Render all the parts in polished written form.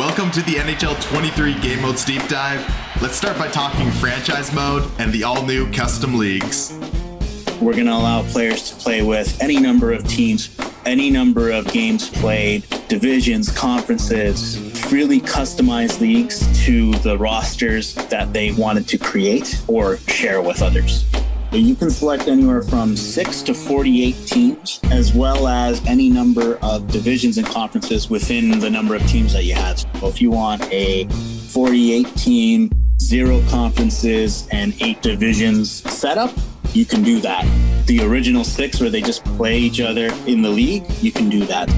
Welcome to the NHL 23 Game Modes Deep Dive. Let's start by talking franchise mode and the all-new custom leagues. We're going to allow players to play with any number of teams, any number of games played, divisions, conferences, freely customized leagues to the rosters that they wanted to create or share with others. You can select anywhere from 6 to 48 teams, as well as any number of divisions and conferences within the number of teams that you have. So if you want a 48 team, 0 conferences, and 8 divisions setup, you can do that. The original 6 where they just play each other in the league, you can do that.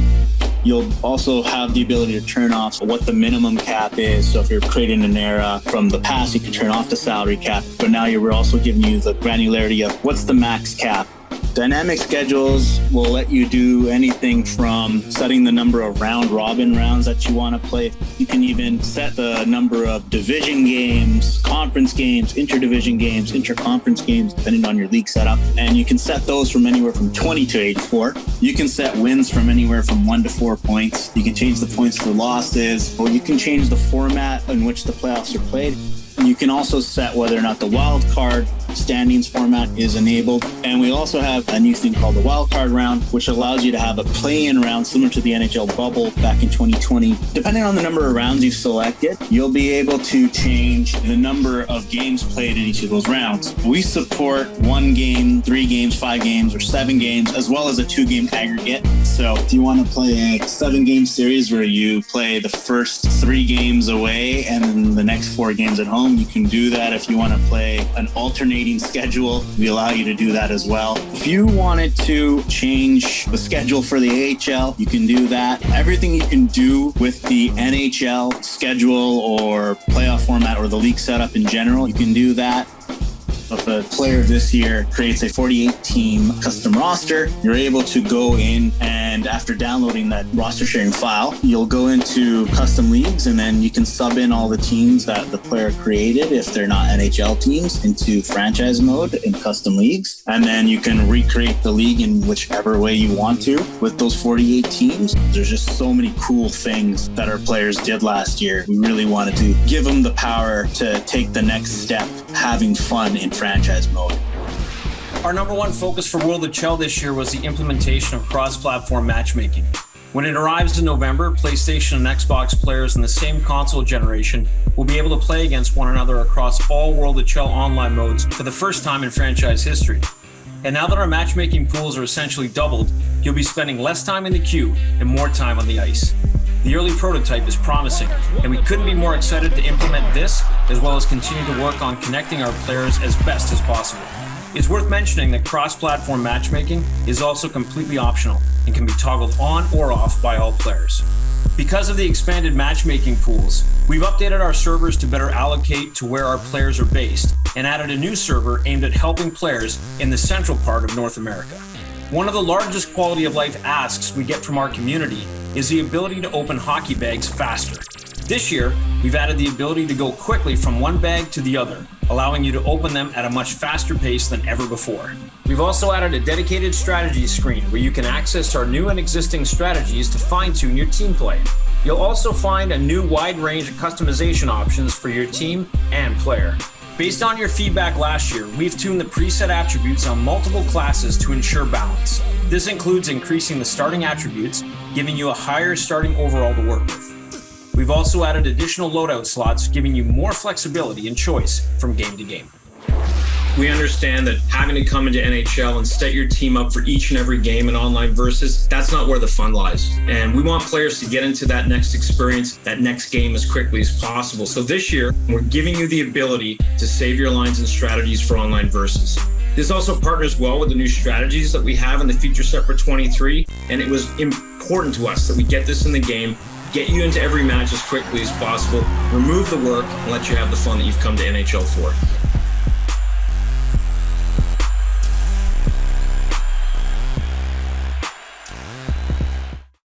You'll also have the ability to turn off what the minimum cap is. So if you're creating an era from the past, you can turn off the salary cap. But now we're also giving you the granularity of what's the max cap. Dynamic schedules will let you do anything from setting the number of round-robin rounds that you want to play. You can even set the number of division games, conference games, interdivision games, interconference games, depending on your league setup. And you can set those from anywhere from 20 to 84. You can set wins from anywhere from 1 to 4 points. You can change the points to losses, or you can change the format in which the playoffs are played. You can also set whether or not the wild card standings format is enabled. And we also have a new thing called the wild card round, which allows you to have a play-in round similar to the NHL bubble back in 2020. Depending on the number of rounds you've selected, you'll be able to change the number of games played in each of those rounds. We support 1 game, 3 games, 5 games, or 7 games, as well as a 2-game aggregate. So if you want to play a 7-game series where you play the first 3 games away and then the next 4 games at home, you can do that. If you want to play an alternating schedule, we allow you to do that as well. If you wanted to change the schedule for the AHL, you can do that. Everything you can do with the NHL schedule or playoff format or the league setup in general, you can do that. If a player this year creates a 48-team custom roster, you're able to go in and after downloading that roster sharing file, you'll go into custom leagues and then you can sub in all the teams that the player created if they're not NHL teams into franchise mode in custom leagues. And then you can recreate the league in whichever way you want to with those 48 teams. There's just so many cool things that our players did last year. We really wanted to give them the power to take the next step, having fun in franchise mode. Our number one focus for World of Chel this year was the implementation of cross-platform matchmaking. When it arrives in November, PlayStation and Xbox players in the same console generation will be able to play against one another across all World of Chel online modes for the first time in franchise history. And now that our matchmaking pools are essentially doubled, you'll be spending less time in the queue and more time on the ice. The early prototype is promising, and we couldn't be more excited to implement this, as well as continue to work on connecting our players as best as possible. It's worth mentioning that cross-platform matchmaking is also completely optional and can be toggled on or off by all players. Because of the expanded matchmaking pools, we've updated our servers to better allocate to where our players are based and added a new server aimed at helping players in the central part of North America. One of the largest quality of life asks we get from our community is the ability to open hockey bags faster. This year, we've added the ability to go quickly from one bag to the other, allowing you to open them at a much faster pace than ever before. We've also added a dedicated strategy screen where you can access our new and existing strategies to fine-tune your team play. You'll also find a new wide range of customization options for your team and player. Based on your feedback last year, we've tuned the preset attributes on multiple classes to ensure balance. This includes increasing the starting attributes, giving you a higher starting overall to work with. We've also added additional loadout slots, giving you more flexibility and choice from game to game. We understand that having to come into NHL and set your team up for each and every game in online versus, that's not where the fun lies. And we want players to get into that next experience, that next game as quickly as possible. So this year, we're giving you the ability to save your lines and strategies for online versus. This also partners well with the new strategies that we have in the feature set for 23. And it was important to us that we get this in the game, get you into every match as quickly as possible, remove the work, and let you have the fun that you've come to NHL for.